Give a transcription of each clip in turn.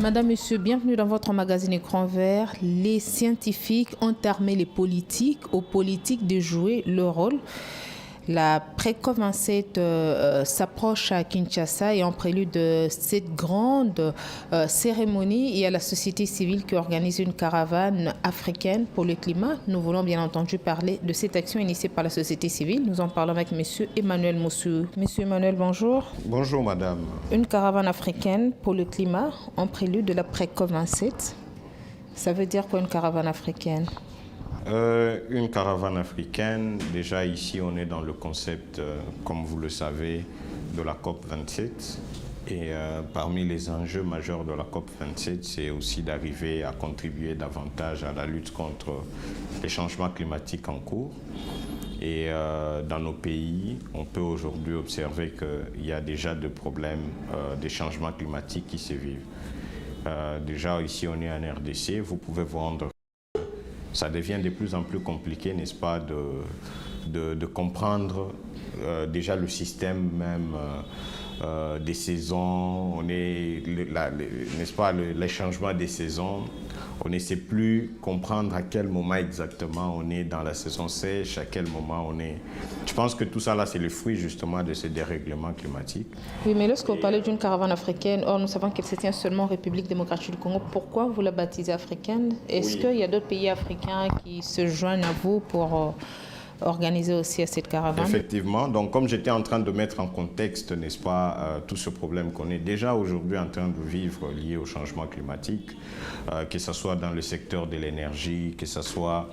Madame, Monsieur, bienvenue dans votre magazine Écran Vert. Les scientifiques ont armé les politiques, aux politiques de jouer leur rôle. La pré-COP27 s'approche à Kinshasa et en prélude de cette grande cérémonie, il y a la société civile qui organise une caravane africaine pour le climat. Nous voulons bien entendu parler de cette action initiée par la société civile. Nous en parlons avec Monsieur Emmanuel Mossou. Monsieur Emmanuel, bonjour. Bonjour madame. Une caravane africaine pour le climat en prélude de la pré-COP27. Ça veut dire quoi une caravane africaine ? Une caravane africaine, déjà ici on est dans le concept, comme vous le savez, de la COP27. Et parmi les enjeux majeurs de la COP27, c'est aussi d'arriver à contribuer davantage à la lutte contre les changements climatiques en cours. Et dans nos pays, on peut aujourd'hui observer qu'il y a déjà des problèmes des changements climatiques qui se vivent. Déjà ici on est en RDC, vous pouvez vous rendre. Ça devient de plus en plus compliqué, n'est-ce pas, de comprendre déjà le système même des saisons. On est, n'est-ce pas, les changements des saisons. On ne sait plus comprendre à quel moment exactement on est dans la saison sèche, à quel moment on est... Je pense que tout ça là, c'est le fruit justement de ce dérèglement climatique. Oui, mais lorsqu'on parlait d'une caravane africaine, or nous savons qu'elle se tient seulement en République démocratique du Congo, pourquoi vous la baptisez africaine? Est-ce qu'il y a d'autres pays africains qui se joignent à vous pour organiser aussi à cette caravane? Effectivement, donc comme j'étais en train de mettre en contexte, n'est-ce pas, tout ce problème qu'on est déjà aujourd'hui en train de vivre lié au changement climatique, que ce soit dans le secteur de l'énergie, que ce soit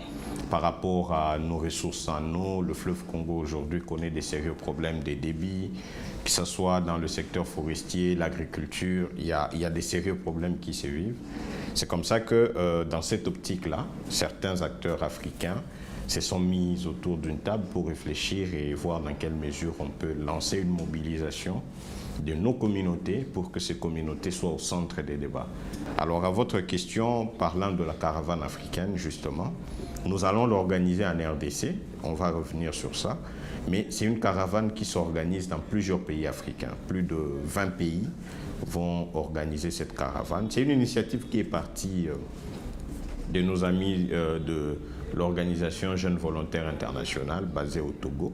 par rapport à nos ressources en eau, le fleuve Congo aujourd'hui connaît des sérieux problèmes de débit, que ce soit dans le secteur forestier, l'agriculture, il y a des sérieux problèmes qui se vivent. C'est comme ça que dans cette optique-là, certains acteurs africains se sont mis autour d'une table pour réfléchir et voir dans quelle mesure on peut lancer une mobilisation de nos communautés pour que ces communautés soient au centre des débats. Alors à votre question, parlant de la caravane africaine justement, nous allons l'organiser en RDC, on va revenir sur ça, mais c'est une caravane qui s'organise dans plusieurs pays africains. Plus de 20 pays vont organiser cette caravane. C'est une initiative qui est partie de nos amis de l'organisation Jeunes Volontaires Internationale basée au Togo.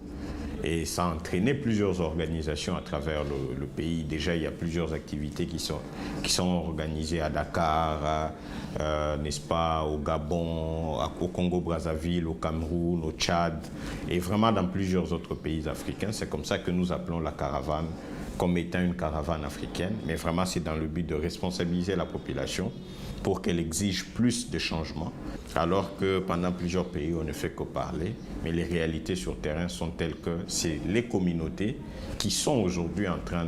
Et ça a entraîné plusieurs organisations à travers le pays. Déjà, il y a plusieurs activités qui sont organisées à Dakar, n'est-ce pas, au Gabon, au Congo-Brazzaville, au Cameroun, au Tchad, et vraiment dans plusieurs autres pays africains. C'est comme ça que nous appelons la caravane comme étant une caravane africaine. Mais vraiment, c'est dans le but de responsabiliser la population pour qu'elle exige plus de changements, alors que pendant plusieurs pays, on ne fait que parler. Mais les réalités sur terrain sont telles que c'est les communautés qui sont aujourd'hui en train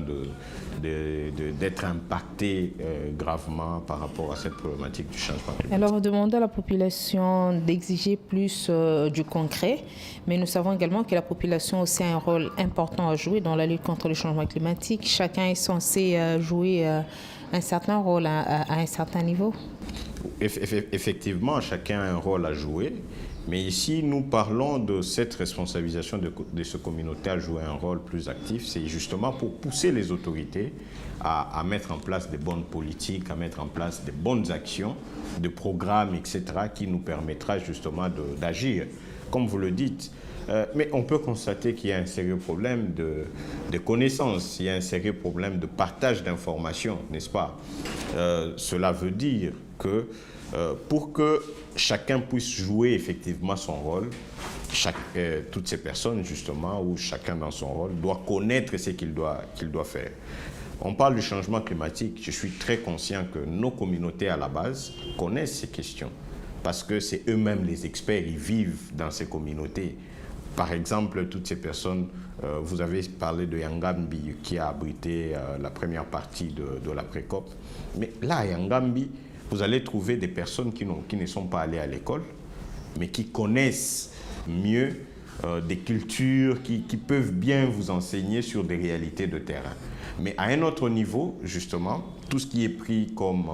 d'être impactées gravement par rapport à cette problématique du changement climatique. Alors, vous demandez à la population d'exiger plus du concret, mais nous savons également que la population a aussi un rôle important à jouer dans la lutte contre le changement climatique. Chacun est censé jouer un certain rôle à un certain niveau. Effectivement, chacun a un rôle à jouer, mais ici nous parlons de cette responsabilisation de ce communauté à jouer un rôle plus actif. C'est justement pour pousser les autorités à mettre en place des bonnes politiques, à mettre en place des bonnes actions, des programmes, etc., qui nous permettra justement d'agir. Comme vous le dites, mais on peut constater qu'il y a un sérieux problème de connaissances, il y a un sérieux problème de partage d'informations, n'est-ce pas? Cela veut dire que pour que chacun puisse jouer effectivement son rôle, toutes ces personnes justement, ou chacun dans son rôle, doit connaître ce qu'il doit faire. On parle du changement climatique, je suis très conscient que nos communautés à la base connaissent ces questions, parce que c'est eux-mêmes les experts, ils vivent dans ces communautés. Par exemple, toutes ces personnes, vous avez parlé de Yangambi qui a abrité la première partie de la pré-COP. Mais là, à Yangambi, vous allez trouver des personnes qui ne sont pas allées à l'école, mais qui connaissent mieux des cultures, qui peuvent bien vous enseigner sur des réalités de terrain. Mais à un autre niveau, justement, tout ce qui est pris comme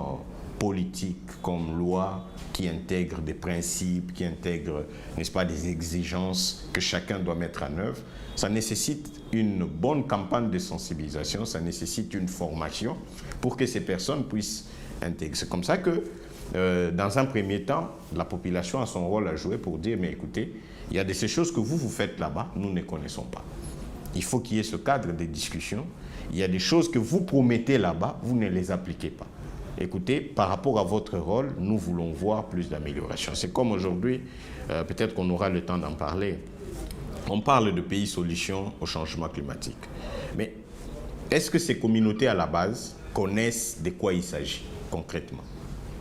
politique, comme loi, qui intègre des principes, qui intègre, n'est-ce pas, des exigences que chacun doit mettre en œuvre, ça nécessite une bonne campagne de sensibilisation, ça nécessite une formation pour que ces personnes puissent intègre. C'est comme ça que, dans un premier temps, la population a son rôle à jouer pour dire, mais écoutez, il y a de ces choses que vous faites là-bas, nous ne connaissons pas. Il faut qu'il y ait ce cadre de discussion. Il y a des choses que vous promettez là-bas, vous ne les appliquez pas. Écoutez, par rapport à votre rôle, nous voulons voir plus d'amélioration. C'est comme aujourd'hui, peut-être qu'on aura le temps d'en parler. On parle de pays solutions au changement climatique. Mais est-ce que ces communautés à la base connaissent de quoi il s'agit concrètement?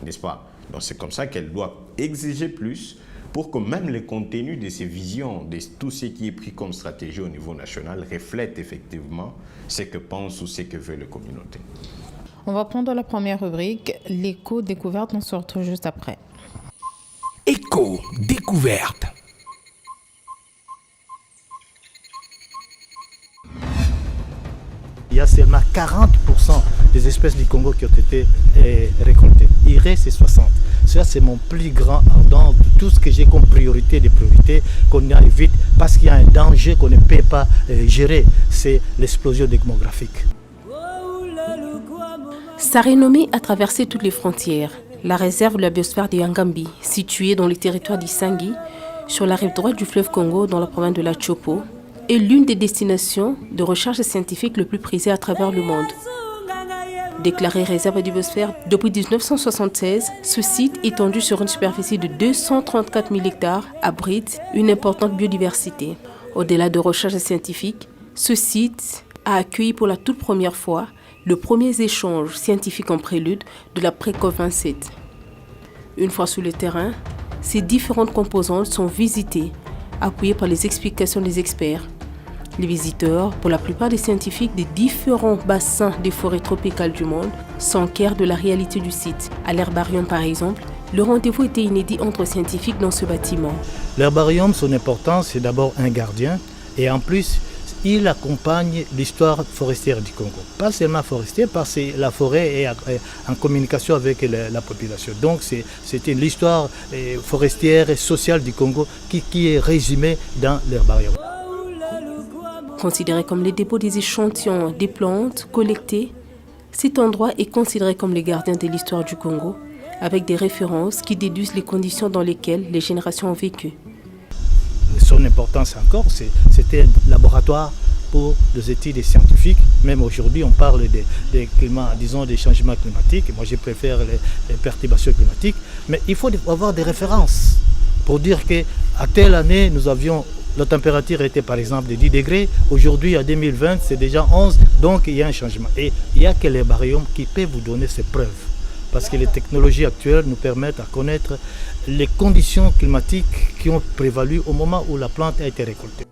N'est-ce pas? Donc c'est comme ça qu'elles doivent exiger plus pour que même les contenus de ces visions, de tout ce qui est pris comme stratégie au niveau national, reflètent effectivement ce que pensent ou ce que veulent les communautés. On va prendre la première rubrique, l'éco-découverte, on se retrouve juste après. Éco-découverte. Il y a seulement 40% des espèces du Congo qui ont été récoltées. Il reste 60%. Ça, c'est mon plus grand ardent de tout ce que j'ai comme priorité des priorités qu'on aille vite parce qu'il y a un danger qu'on ne peut pas gérer. C'est l'explosion démographique. Sa renommée a traversé toutes les frontières. La réserve de la biosphère de Yangambi, située dans le territoire d'Issangi, sur la rive droite du fleuve Congo, dans la province de la Chopo, est l'une des destinations de recherche scientifique le plus prisées à travers le monde. Déclaré réserve de biosphère depuis 1976, ce site, étendu sur une superficie de 234 000 hectares, abrite une importante biodiversité. Au-delà de recherches scientifiques, ce site a accueilli pour la toute première fois le premier échange scientifique en prélude de la pré-COP27. Une fois sur le terrain, ces différentes composantes sont visitées, appuyées par les explications des experts. Les visiteurs, pour la plupart des scientifiques des différents bassins des forêts tropicales du monde, s'enquèrent de la réalité du site. À l'herbarium par exemple, le rendez-vous était inédit entre scientifiques dans ce bâtiment. L'herbarium, son importance, c'est d'abord un gardien et en plus, il accompagne l'histoire forestière du Congo. Pas seulement forestière, parce que la forêt est en communication avec la population. Donc c'était l'histoire forestière et sociale du Congo qui est résumée dans l'herbarium. Considéré comme les dépôts des échantillons des plantes collectées, cet endroit est considéré comme les gardiens de l'histoire du Congo, avec des références qui déduisent les conditions dans lesquelles les générations ont vécu. Son importance encore, c'était un laboratoire pour les études scientifiques. Même aujourd'hui, on parle des climats, disons, des changements climatiques. Moi, je préfère les perturbations climatiques. Mais il faut avoir des références pour dire qu'à telle année, la température était par exemple de 10 degrés. Aujourd'hui, à 2020, c'est déjà 11. Donc, il y a un changement. Et il n'y a que l'herbarium qui peut vous donner ces preuves. Parce que les technologies actuelles nous permettent de connaître les conditions climatiques qui ont prévalu au moment où la plante a été récoltée.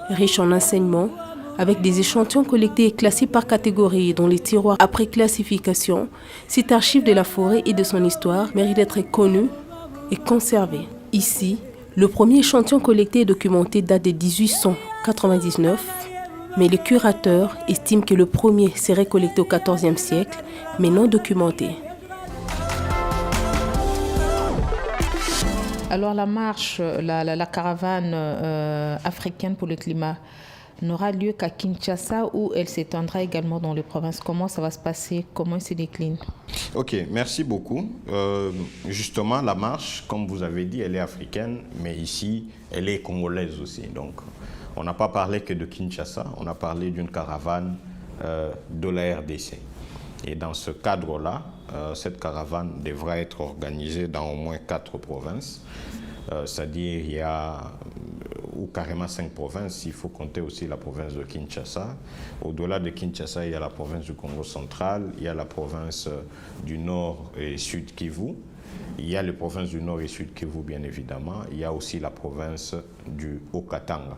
Riche en enseignements, avec des échantillons collectés et classés par catégorie dans les tiroirs après classification, cet archive de la forêt et de son histoire mérite d'être connu et conservé. Ici, le premier échantillon collecté et documenté date de 1899, mais les curateurs estiment que le premier serait collecté au XIVe siècle, mais non documenté. Alors la marche, la caravane africaine pour le climat n'aura lieu qu'à Kinshasa où elle s'étendra également dans les provinces. Comment ça va se passer? Comment elle se décline? Ok, merci beaucoup. Justement, la marche, comme vous avez dit, elle est africaine, mais ici, elle est congolaise aussi. Donc, on n'a pas parlé que de Kinshasa, on a parlé d'une caravane de la RDC. Et dans ce cadre-là, cette caravane devra être organisée dans au moins 4 provinces. C'est-à-dire il y a ou carrément 5 provinces, il faut compter aussi la province de Kinshasa. Au-delà de Kinshasa, il y a la province du Congo central, il y a la province du Nord et Sud Kivu, il y a les provinces du Nord et Sud Kivu bien évidemment, il y a aussi la province du Haut-Katanga.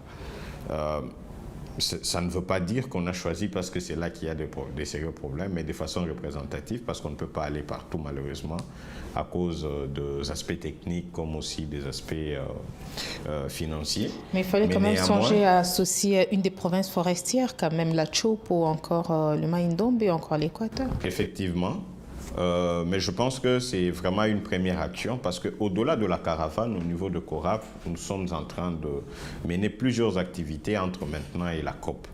Ça ne veut pas dire qu'on a choisi parce que c'est là qu'il y a des sérieux problèmes, mais de façon représentative parce qu'on ne peut pas aller partout malheureusement à cause des aspects techniques comme aussi des aspects financiers. Mais il fallait quand même songer à associer une des provinces forestières, quand même la Chopo, encore le Maïndombe et encore l'Équateur. Effectivement. Mais je pense que c'est vraiment une première action parce qu'au-delà de la caravane, au niveau de CORAF, nous sommes en train de mener plusieurs activités entre maintenant et la COP.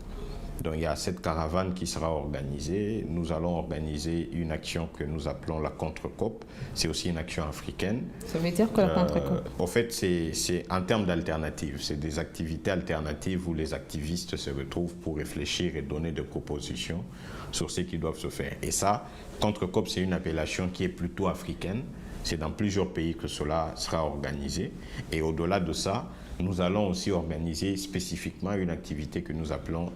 Donc il y a cette caravane qui sera organisée. Nous allons organiser une action que nous appelons la contre-COP. C'est aussi une action africaine. Ça veut dire que la contre-COP? En fait, c'est en termes d'alternatives. C'est des activités alternatives où les activistes se retrouvent pour réfléchir et donner des propositions sur ce qui doit se faire. Et ça, contre-COP, c'est une appellation qui est plutôt africaine. C'est dans plusieurs pays que cela sera organisé. Et au-delà de ça, nous allons aussi organiser spécifiquement une activité que nous appelons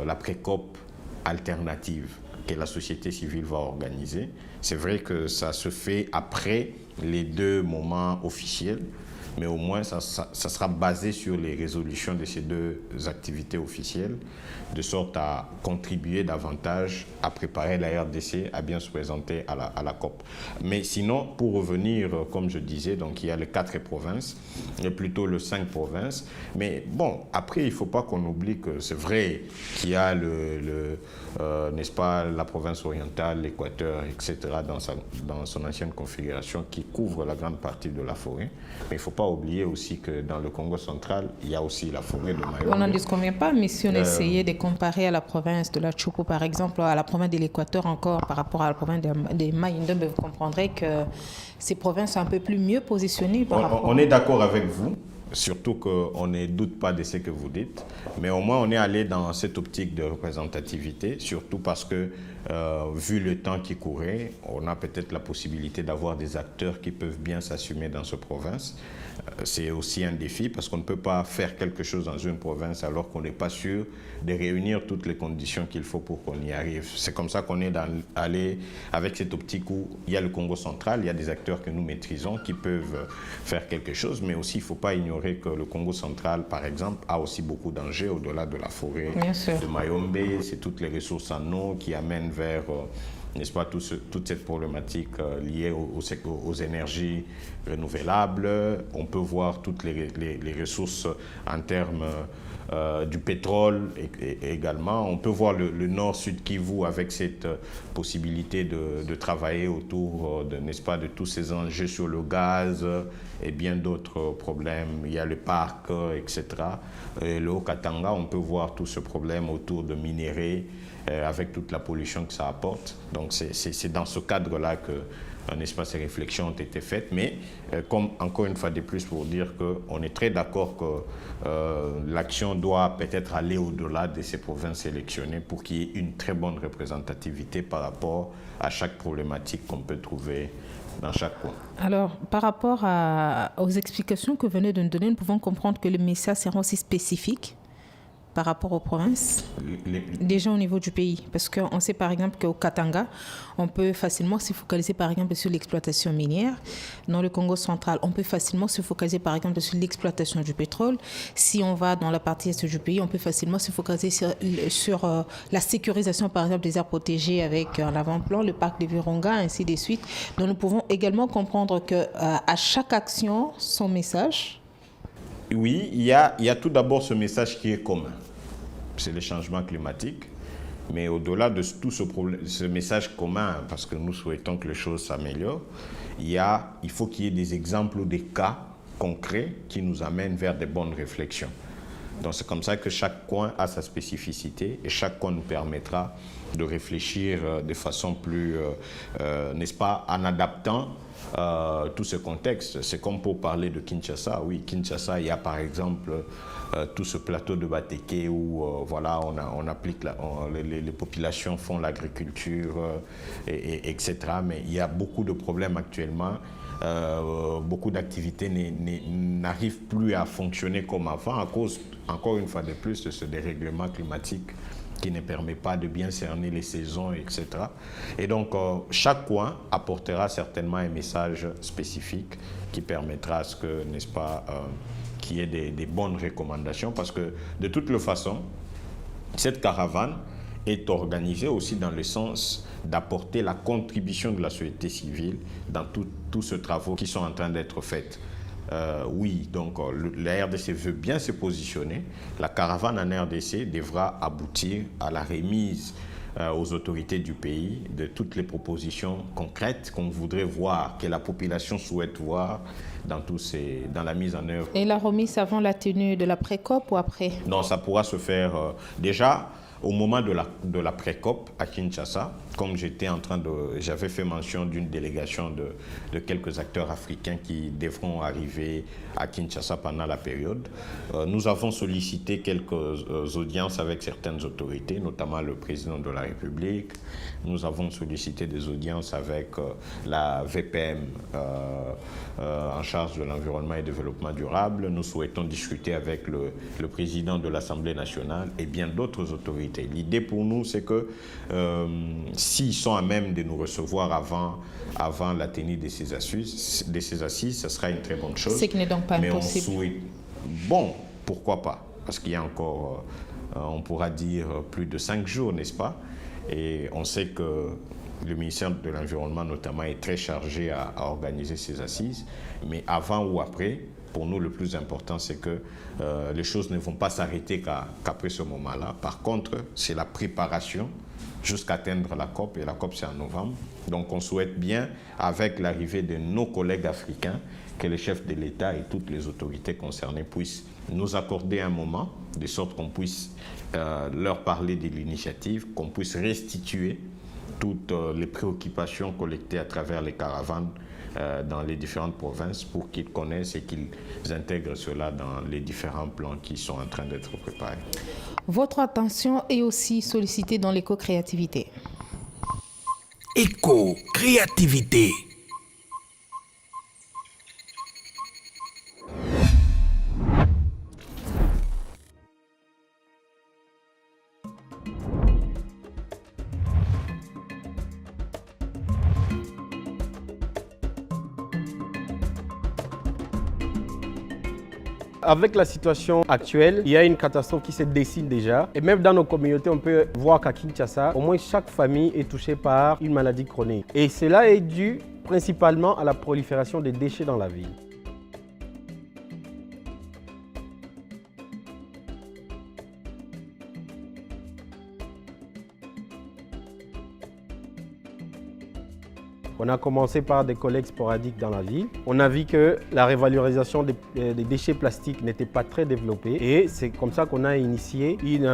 la pré-COP alternative, que la société civile va organiser. C'est vrai que ça se fait après les 2 moments officiels, mais au moins ça sera basé sur les résolutions de ces 2 activités officielles, de sorte à contribuer davantage à préparer la RDC à bien se présenter à la COP. Mais sinon, pour revenir, comme je disais, donc il y a les 4 provinces, et plutôt les 5 provinces. Mais bon, après, il ne faut pas qu'on oublie que c'est vrai qu'il y a n'est-ce pas, la province orientale, l'Équateur, etc., dans son ancienne configuration qui couvre la grande partie de la forêt. Mais il ne faut pas oublier aussi que dans le Congo central, il y a aussi la forêt de Mayombe. On n'en disconvient pas, mais si on essayait de comparer à la province de la Chopo, par exemple, à la province de l'Équateur encore, par rapport à la province de Mayombe, vous comprendrez que ces provinces sont un peu plus mieux positionnées par rapport... On est d'accord avec vous, surtout qu'on ne doute pas de ce que vous dites, mais au moins on est allé dans cette optique de représentativité, surtout parce que, vu le temps qui courait, on a peut-être la possibilité d'avoir des acteurs qui peuvent bien s'assumer dans cette province. C'est aussi un défi parce qu'on ne peut pas faire quelque chose dans une province alors qu'on n'est pas sûr de réunir toutes les conditions qu'il faut pour qu'on y arrive. C'est comme ça qu'on est allé avec cette optique où il y a le Congo central, il y a des acteurs que nous maîtrisons qui peuvent faire quelque chose, mais aussi il ne faut pas ignorer que le Congo central, par exemple, a aussi beaucoup d'enjeux au-delà de la forêt de Mayombe. C'est toutes les ressources en eau qui amènent vers... n'est-ce pas, toute cette problématique liée aux énergies renouvelables. On peut voir toutes les ressources en termes du pétrole également. On peut voir le nord-sud Kivu avec cette possibilité de travailler autour n'est-ce pas, de tous ces enjeux sur le gaz et bien d'autres problèmes. Il y a le parc, etc. Et le Haut-Katanga, on peut voir tout ce problème autour de minerais, avec toute la pollution que ça apporte. Donc c'est dans ce cadre-là que, n'est-ce pas, ces réflexions ont été faites. Mais comme encore une fois de plus pour dire qu'on est très d'accord que l'action doit peut-être aller au-delà de ces provinces sélectionnées pour qu'il y ait une très bonne représentativité par rapport à chaque problématique qu'on peut trouver dans chaque coin. Alors, par rapport aux explications que vous venez de nous donner, nous pouvons comprendre que les messages seront aussi spécifiques par rapport aux provinces, déjà au niveau du pays. Parce qu'on sait par exemple qu'au Katanga, on peut facilement se focaliser par exemple sur l'exploitation minière. Dans le Congo central, on peut facilement se focaliser par exemple sur l'exploitation du pétrole. Si on va dans la partie est du pays, on peut facilement se focaliser sur la sécurisation par exemple des aires protégées avec un avant-plan, le parc de Virunga, ainsi de suite. Donc nous pouvons également comprendre qu'à chaque action, son message. Oui, il y a tout d'abord ce message qui est commun. C'est le changement climatique. Mais au-delà de tout ce message commun, parce que nous souhaitons que les choses s'améliorent, il faut qu'il y ait des exemples ou des cas concrets qui nous amènent vers des bonnes réflexions. Donc c'est comme ça que chaque coin a sa spécificité et chaque coin nous permettra de réfléchir de façon plus, n'est-ce pas, en adaptant tout ce contexte. C'est comme pour parler de Kinshasa. Oui, Kinshasa, il y a par exemple tout ce plateau de Bateke où voilà, on applique, les populations font l'agriculture, etc. Mais il y a beaucoup de problèmes actuellement. Beaucoup d'activités n'arrivent plus à fonctionner comme avant à cause, encore une fois de plus, de ce dérèglement climatique qui ne permet pas de bien cerner les saisons, etc. Et donc, chaque coin apportera certainement un message spécifique qui permettra à ce que, n'est-ce pas, qu'il y ait des bonnes recommandations, parce que de toute façon, cette caravane est organisée aussi dans le sens d'apporter la contribution de la société civile dans tous ces travaux qui sont en train d'être faits. Oui, donc la RDC veut bien se positionner. La caravane en RDC devra aboutir à la remise aux autorités du pays de toutes les propositions concrètes qu'on voudrait voir, que la population souhaite voir dans la mise en œuvre. Et la remise avant la tenue de la pré-COP ou après? Non, ça pourra se faire déjà. au moment de la pré-COP à Kinshasa, comme j'avais fait mention d'une délégation de quelques acteurs africains qui devront arriver à Kinshasa pendant la période, nous avons sollicité quelques audiences avec certaines autorités, notamment le président de la République. Nous avons sollicité des audiences avec la VPM en charge de l'environnement et développement durable. Nous souhaitons discuter avec le président de l'Assemblée nationale et bien d'autres autorités. L'idée pour nous, c'est que s'ils sont à même de nous recevoir avant la tenue de ces assises, ce sera une très bonne chose. Ce qui n'est donc pas impossible. Bon, pourquoi pas? Parce qu'il y a encore, on pourra dire, plus de 5 jours, n'est-ce pas? Et on sait que le ministère de l'Environnement, notamment, est très chargé à organiser ces assises. Mais avant ou après, pour nous, le plus important, c'est que les choses ne vont pas s'arrêter qu'après ce moment-là. Par contre, c'est la préparation jusqu'à atteindre la COP, et la COP, c'est en novembre. Donc, on souhaite bien, avec l'arrivée de nos collègues africains, que les chefs de l'État et toutes les autorités concernées puissent nous accorder un moment, de sorte qu'on puisse leur parler de l'initiative, qu'on puisse restituer toutes les préoccupations collectées à travers les caravanes dans les différentes provinces pour qu'ils connaissent et qu'ils intègrent cela dans les différents plans qui sont en train d'être préparés. Votre attention est aussi sollicitée dans l'éco-créativité. Éco-créativité. Avec la situation actuelle, il y a une catastrophe qui se dessine déjà. Et même dans nos communautés, on peut voir qu'à Kinshasa, au moins chaque famille est touchée par une maladie chronique. Et cela est dû principalement à la prolifération des déchets dans la ville. On a commencé par des collectes sporadiques dans la ville. On a vu que la révalorisation des déchets plastiques n'était pas très développée et c'est comme ça qu'on a initié une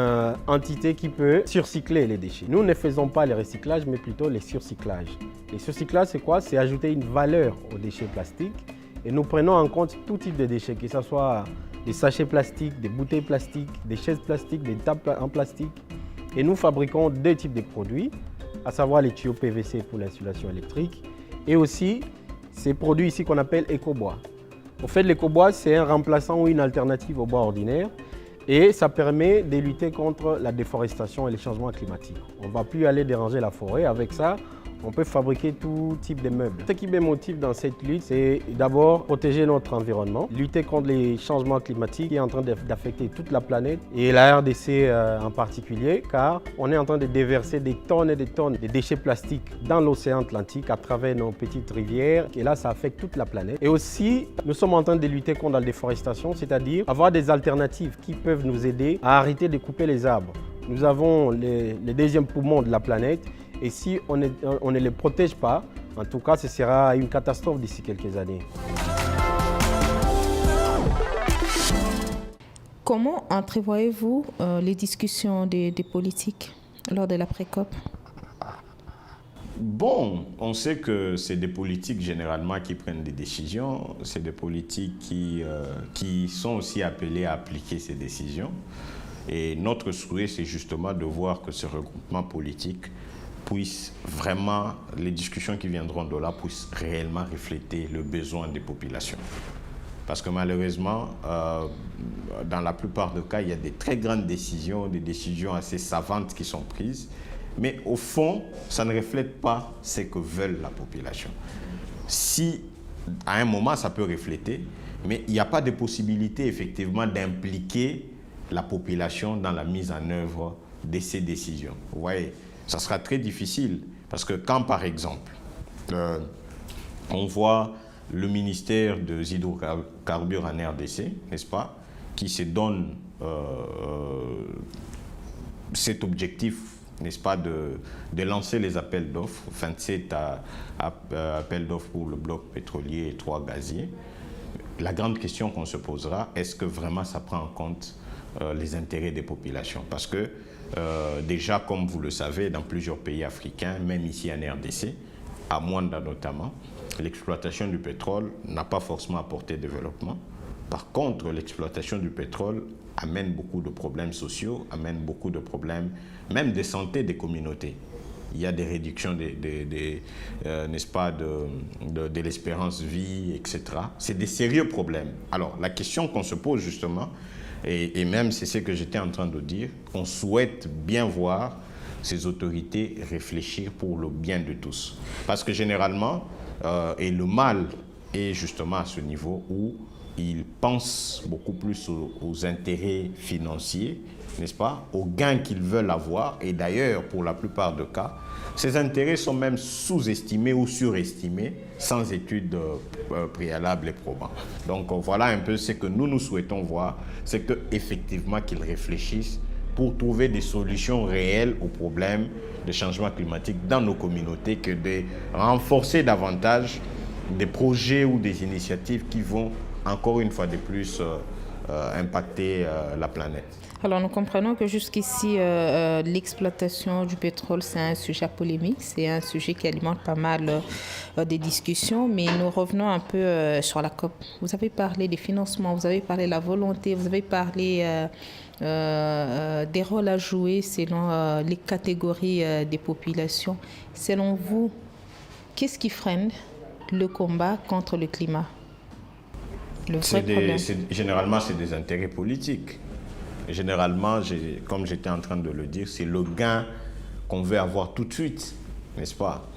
entité qui peut surcycler les déchets. Nous ne faisons pas les recyclages mais plutôt les surcyclages. Les surcyclages, c'est quoi? C'est ajouter une valeur aux déchets plastiques et nous prenons en compte tout type de déchets, que ce soit des sachets plastiques, des bouteilles plastiques, des chaises plastiques, des tables en plastique. Et nous fabriquons deux types de produits, à savoir les tuyaux PVC pour l'insulation électrique et aussi ces produits ici qu'on appelle éco-bois. En fait, l'éco-bois, c'est un remplaçant ou une alternative au bois ordinaire et ça permet de lutter contre la déforestation et les changements climatiques. On ne va plus aller déranger la forêt. Avec ça, on peut fabriquer tout type de meubles. Ce qui me motive dans cette lutte, c'est d'abord protéger notre environnement, lutter contre les changements climatiques qui est en train d'affecter toute la planète et la RDC en particulier, car on est en train de déverser des tonnes et des tonnes de déchets plastiques dans l'océan Atlantique à travers nos petites rivières et là, ça affecte toute la planète. Et aussi, nous sommes en train de lutter contre la déforestation, c'est-à-dire avoir des alternatives qui peuvent nous aider à arrêter de couper les arbres. Nous avons les deuxièmes poumons de la planète. Et si on ne les protège pas, en tout cas, ce sera une catastrophe d'ici quelques années. Comment entrevoyez-vous les discussions des politiques lors de l'après-COP? Bon, on sait que c'est des politiques généralement qui prennent des décisions. C'est des politiques qui sont aussi appelés à appliquer ces décisions. Et notre souhait, c'est justement de voir que ce regroupement politique puisse vraiment, les discussions qui viendront de là, puissent réellement refléter le besoin des populations. Parce que malheureusement, dans la plupart des cas, il y a des très grandes décisions, des décisions assez savantes qui sont prises, mais au fond, ça ne reflète pas ce que veulent la population. Si, à un moment, ça peut refléter, mais il n'y a pas de possibilité, effectivement, d'impliquer la population dans la mise en œuvre de ces décisions. Vous voyez, ça sera très difficile parce que quand, par exemple, on voit le ministère des hydrocarbures en RDC, n'est-ce pas, qui se donne cet objectif, n'est-ce pas, de lancer les appels d'offres, 27 appels d'offres pour le bloc pétrolier et 3 gaziers. La grande question qu'on se posera, est-ce que vraiment ça prend en compte les intérêts des populations. Parce que déjà, comme vous le savez, dans plusieurs pays africains, même ici en RDC, à Mwanda notamment, l'exploitation du pétrole n'a pas forcément apporté développement. Par contre, l'exploitation du pétrole amène beaucoup de problèmes sociaux, amène beaucoup de problèmes, même de santé des communautés. Il y a des réductions n'est-ce pas, de l'espérance de vie, etc. C'est des sérieux problèmes. Alors, la question qu'on se pose justement, et même c'est ce que j'étais en train de dire, on souhaite bien voir ces autorités réfléchir pour le bien de tous. Parce que généralement, et le mal est justement à ce niveau où ils pensent beaucoup plus aux intérêts financiers, n'est-ce pas, aux gains qu'ils veulent avoir. Et d'ailleurs, pour la plupart des cas, ces intérêts sont même sous-estimés ou surestimés sans études préalables et probantes. Donc voilà un peu ce que nous souhaitons voir, c'est qu'effectivement qu'ils réfléchissent pour trouver des solutions réelles aux problèmes de changement climatique dans nos communautés, que de renforcer davantage des projets ou des initiatives qui vont encore une fois de plus impacter la planète. Alors nous comprenons que jusqu'ici, l'exploitation du pétrole, c'est un sujet polémique, c'est un sujet qui alimente pas mal des discussions, mais nous revenons un peu sur la COP. Vous avez parlé des financements, vous avez parlé de la volonté, vous avez parlé des rôles à jouer selon les catégories des populations. Selon vous, qu'est-ce qui freine le combat contre le climat? Généralement, c'est des intérêts politiques. Généralement, comme j'étais en train de le dire, c'est le gain qu'on veut avoir tout de suite, n'est-ce pas?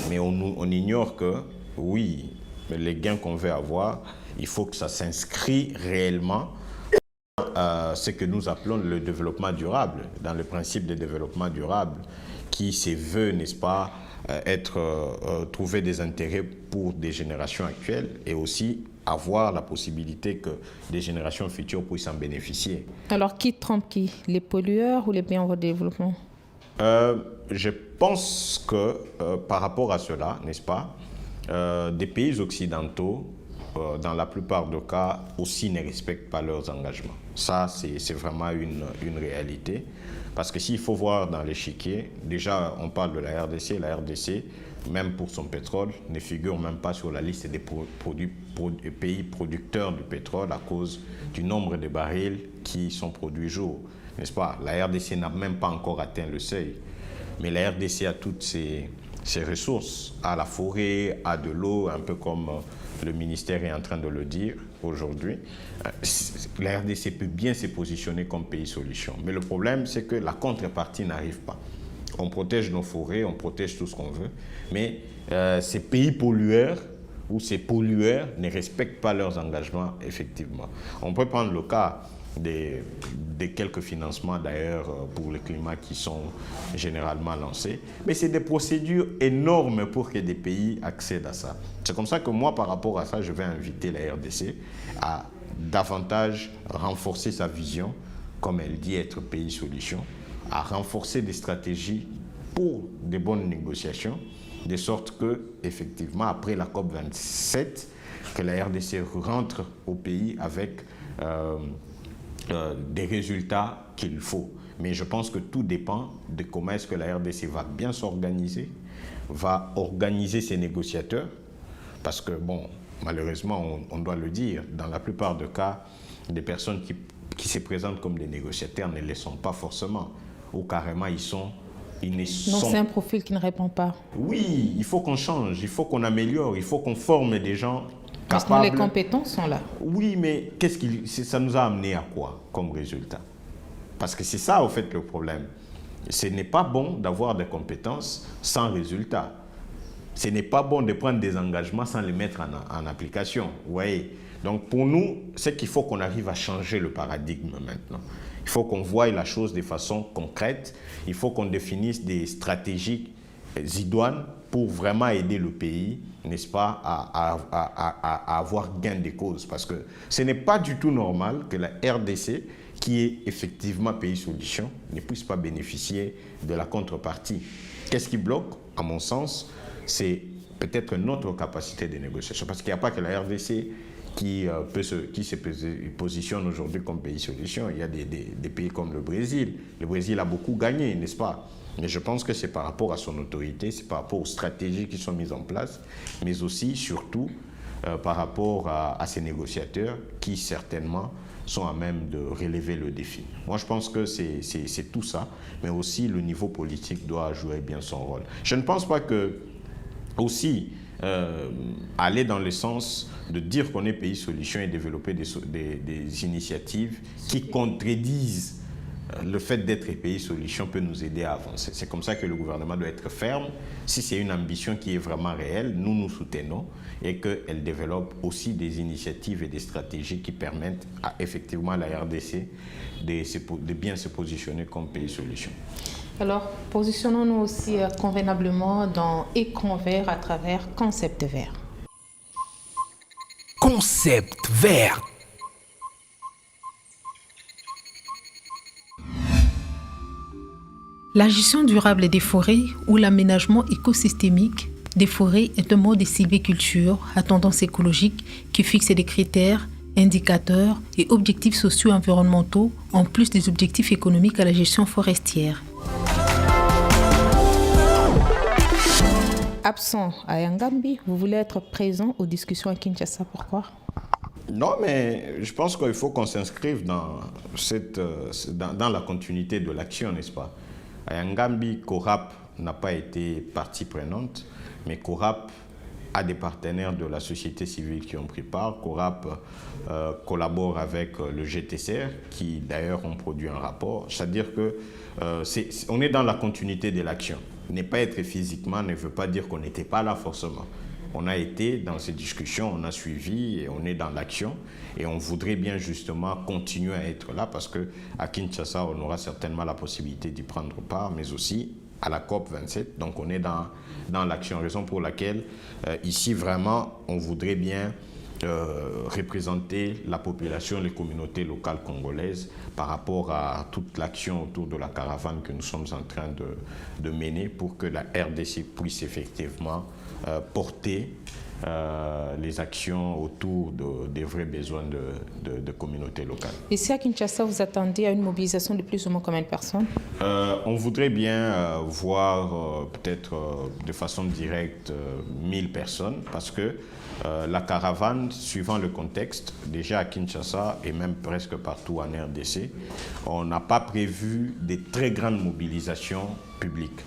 Mais on ignore que, oui, les gains qu'on veut avoir, il faut que ça s'inscrit réellement dans ce que nous appelons le développement durable, dans le principe de développement durable, qui se veut, n'est-ce pas, trouver des intérêts pour des générations actuelles et aussi avoir la possibilité que des générations futures puissent en bénéficier. Alors, qui trompe qui? Les pollueurs ou les pays en développement? Je pense que par rapport à cela, n'est-ce pas, des pays occidentaux, dans la plupart des cas, aussi ne respectent pas leurs engagements. Ça, c'est vraiment une réalité. Parce que s'il faut voir dans l'échiquier, déjà, on parle de la RDC. La RDC, même pour son pétrole, ne figure même pas sur la liste des pays producteurs du pétrole à cause du nombre de barils qui sont produits jour. N'est-ce pas? La RDC n'a même pas encore atteint le seuil. Mais la RDC a toutes ses ressources, à la forêt, à de l'eau, un peu comme le ministère est en train de le dire aujourd'hui. La RDC peut bien se positionner comme pays solution. Mais le problème, c'est que la contrepartie n'arrive pas. On protège nos forêts, on protège tout ce qu'on veut, mais ces pays pollueurs ou ces pollueurs ne respectent pas leurs engagements, effectivement. On peut prendre le cas des quelques financements d'ailleurs pour le climat qui sont généralement lancés. Mais c'est des procédures énormes pour que des pays accèdent à ça. C'est comme ça que moi, par rapport à ça, je vais inviter la RDC à davantage renforcer sa vision, comme elle dit être pays solution, à renforcer des stratégies pour des bonnes négociations, de sorte que, effectivement, après la COP27, que la RDC rentre au pays avec des résultats qu'il faut. Mais je pense que tout dépend de comment est-ce que la RDC va bien s'organiser, va organiser ses négociateurs, parce que, bon, malheureusement, on doit le dire, dans la plupart des cas, des personnes qui se présentent comme des négociateurs ne le sont pas forcément, ou carrément ils ne sont... Donc c'est un profil qui ne répond pas. Oui, il faut qu'on change, il faut qu'on améliore, il faut qu'on forme des gens parce que les compétences sont là. Oui, mais ça nous a amené à quoi comme résultat? Parce que c'est ça, au fait, le problème. Ce n'est pas bon d'avoir des compétences sans résultat. Ce n'est pas bon de prendre des engagements sans les mettre en application. Vous voyez? Donc, pour nous, c'est qu'il faut qu'on arrive à changer le paradigme maintenant. Il faut qu'on voie la chose de façon concrète. Il faut qu'on définisse des stratégies idoines pour vraiment aider le pays, n'est-ce pas, à avoir gain de cause. Parce que ce n'est pas du tout normal que la RDC, qui est effectivement pays solution, ne puisse pas bénéficier de la contrepartie. Qu'est-ce qui bloque? À mon sens, c'est peut-être notre capacité de négociation. Parce qu'il n'y a pas que la RDC qui se positionne aujourd'hui comme pays solution. Il y a des pays comme le Brésil. Le Brésil a beaucoup gagné, n'est-ce pas? Mais je pense que c'est par rapport à son autorité, c'est par rapport aux stratégies qui sont mises en place, mais aussi, surtout, par rapport à ces négociateurs qui, certainement, sont à même de relever le défi. Moi, je pense que c'est tout ça, mais aussi le niveau politique doit jouer bien son rôle. Je ne pense pas que, aussi, aller dans le sens de dire qu'on est pays solution et développer des initiatives qui contredisent le fait d'être pays solution peut nous aider à avancer. C'est comme ça que le gouvernement doit être ferme. Si c'est une ambition qui est vraiment réelle, nous soutenons et qu'elle développe aussi des initiatives et des stratégies qui permettent effectivement à la RDC de bien se positionner comme pays solution. Alors, positionnons-nous aussi convenablement dans Écran vert à travers Concept vert. Concept vert. La gestion durable des forêts ou l'aménagement écosystémique des forêts est un mode de sylviculture à tendance écologique qui fixe des critères, indicateurs et objectifs socio-environnementaux en plus des objectifs économiques à la gestion forestière. Absent à Yangambi, vous voulez être présent aux discussions à Kinshasa, pourquoi? Non, mais je pense qu'il faut qu'on s'inscrive dans la continuité de l'action, n'est-ce pas? À Yangambi, CORAP n'a pas été partie prenante, mais CORAP a des partenaires de la société civile qui ont pris part. CORAP collabore avec le GTCR, qui d'ailleurs ont produit un rapport. C'est-à-dire qu'on est dans la continuité de l'action. Ne pas être physiquement ne veut pas dire qu'on n'était pas là forcément. On a été dans ces discussions, on a suivi et on est dans l'action. Et on voudrait bien justement continuer à être là parce qu'à Kinshasa, on aura certainement la possibilité d'y prendre part, mais aussi à la COP27. Donc on est dans l'action, raison pour laquelle ici vraiment on voudrait bien représenter la population, les communautés locales congolaises par rapport à toute l'action autour de la caravane que nous sommes en train de mener pour que la RDC puisse effectivement porter les actions autour des vrais besoins de communautés locales. Ici à Kinshasa, vous attendez à une mobilisation de plus ou moins combien de personnes? On voudrait bien voir peut-être de façon directe 1000 personnes parce que la caravane, suivant le contexte, déjà à Kinshasa et même presque partout en RDC, on n'a pas prévu de très grandes mobilisations publiques.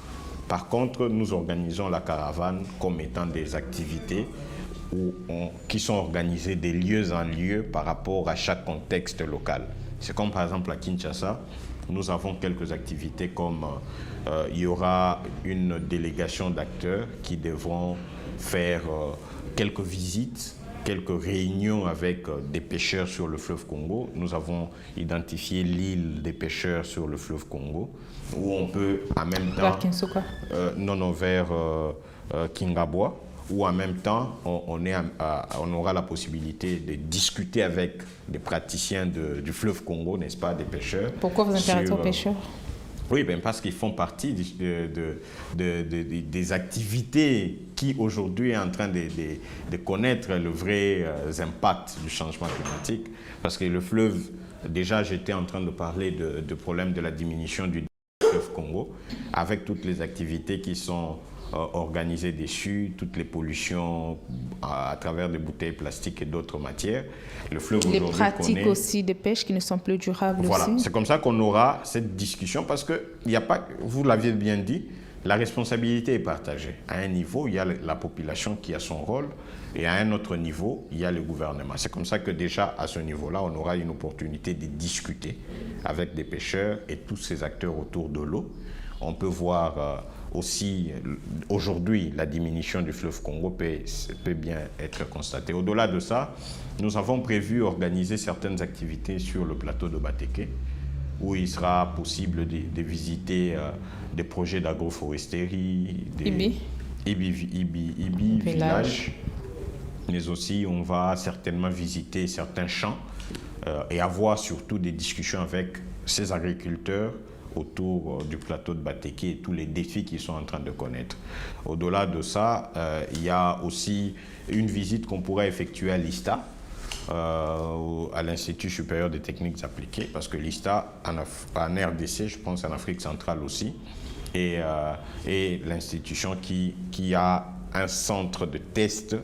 Par contre, nous organisons la caravane comme étant des activités qui sont organisées de lieu en lieu par rapport à chaque contexte local. C'est comme par exemple à Kinshasa, nous avons quelques activités comme il y aura une délégation d'acteurs qui devront faire quelques visites, quelques réunions avec des pêcheurs sur le fleuve Congo. Nous avons identifié l'île des pêcheurs sur le fleuve Congo, où on peut en même temps... Vers Kinsuka? Vers Kingabwa, où en même temps on aura la possibilité de discuter avec des praticiens du fleuve Congo, n'est-ce pas, des pêcheurs. Pourquoi vous intéressez aux pêcheurs? Oui, parce qu'ils font partie des activités qui aujourd'hui est en train de connaître le vrai impact du changement climatique. Parce que le fleuve, déjà j'étais en train de parler de problème de la diminution du fleuve Congo, avec toutes les activités qui sont organisées dessus, toutes les pollutions à travers des bouteilles plastiques et d'autres matières. Le fleuve les pratiques aussi de pêche qui ne sont plus durables. Voilà, aussi. C'est comme ça qu'on aura cette discussion parce que il n'y a pas, vous l'aviez bien dit, la responsabilité est partagée. À un niveau, il y a la population qui a son rôle et à un autre niveau, il y a le gouvernement. C'est comme ça que déjà à ce niveau-là, on aura une opportunité de discuter avec des pêcheurs et tous ces acteurs autour de l'eau. On peut voir aussi aujourd'hui la diminution du fleuve Congo peut bien être constatée. Au-delà de ça, nous avons prévu organiser certaines activités sur le plateau de Bateke où il sera possible de visiter des projets d'agroforesterie, des Ibi village, mais aussi on va certainement visiter certains champs et avoir surtout des discussions avec ces agriculteurs autour du plateau de Bateke et tous les défis qu'ils sont en train de connaître. Au-delà de ça, il y a aussi une visite qu'on pourra effectuer à l'ISTA à l'Institut supérieur des techniques appliquées, parce que l'ISTA, en RDC, je pense en Afrique centrale aussi, et l'institution qui a un centre de test,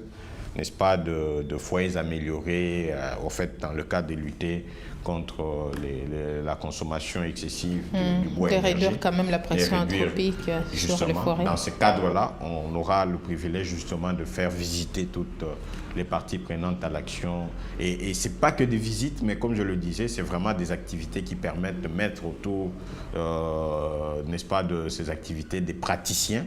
n'est-ce pas, de foyers améliorés, au fait, dans le cadre de lutter contre la consommation excessive du bois de énergie. réduire quand même la pression anthropique sur les forêts. Dans ce cadre-là, on aura le privilège justement de faire visiter toutes les parties prenantes à l'action. Et ce n'est pas que des visites, mais comme je le disais, c'est vraiment des activités qui permettent de mettre autour, n'est-ce pas, de ces activités des praticiens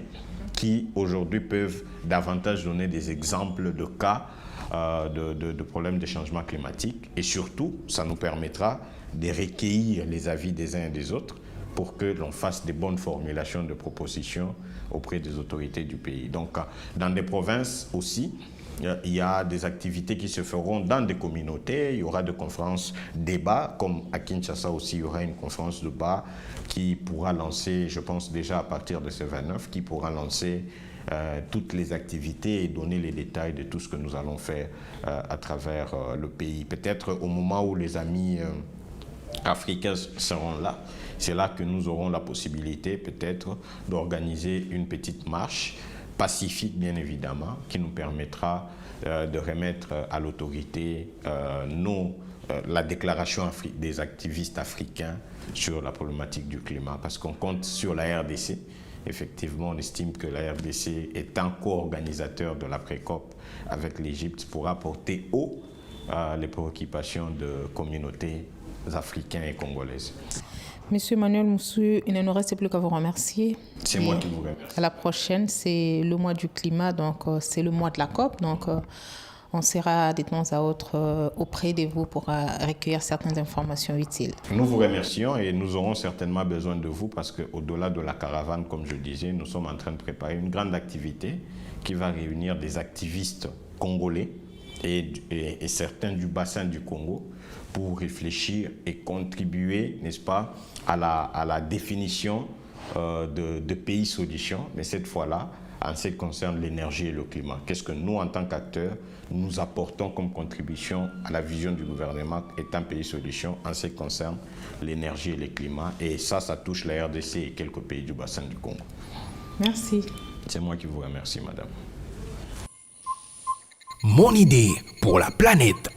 qui aujourd'hui peuvent davantage donner des exemples de cas de problèmes de changement climatique. Et surtout, ça nous permettra de recueillir les avis des uns et des autres pour que l'on fasse des bonnes formulations de propositions auprès des autorités du pays. Donc, dans des provinces aussi, il y a des activités qui se feront dans des communautés. Il y aura des conférences débats, comme à Kinshasa aussi, il y aura une conférence de débat qui pourra lancer, je pense déjà à partir de ce 29, qui pourra lancer toutes les activités et donner les détails de tout ce que nous allons faire à travers le pays. Peut-être au moment où les amis africains seront là, c'est là que nous aurons la possibilité peut-être d'organiser une petite marche pacifique, bien évidemment, qui nous permettra de remettre à l'autorité la déclaration des activistes africains sur la problématique du climat, parce qu'on compte sur la RDC. Effectivement, on estime que la RDC est un co-organisateur de la pré-COP avec l'Égypte pour apporter haut les préoccupations de communautés africaines et congolaises. Monsieur Emmanuel Moussou, il ne nous reste plus qu'à vous remercier. C'est moi qui vous remercie. À la prochaine, c'est le mois du climat, donc c'est le mois de la COP. Donc on sera de temps à autre auprès de vous pour recueillir certaines informations utiles. Nous vous remercions et nous aurons certainement besoin de vous parce qu'au-delà de la caravane, comme je disais, nous sommes en train de préparer une grande activité qui va réunir des activistes congolais et certains du bassin du Congo pour réfléchir et contribuer, n'est-ce pas, à la définition de pays solutions, mais cette fois-là, en ce qui concerne l'énergie et le climat. Qu'est-ce que nous, en tant qu'acteurs, nous apportons comme contribution à la vision du gouvernement étant pays solution en ce qui concerne l'énergie et le climat. Et ça touche la RDC et quelques pays du bassin du Congo. Merci. C'est moi qui vous remercie, madame. Mon idée pour la planète.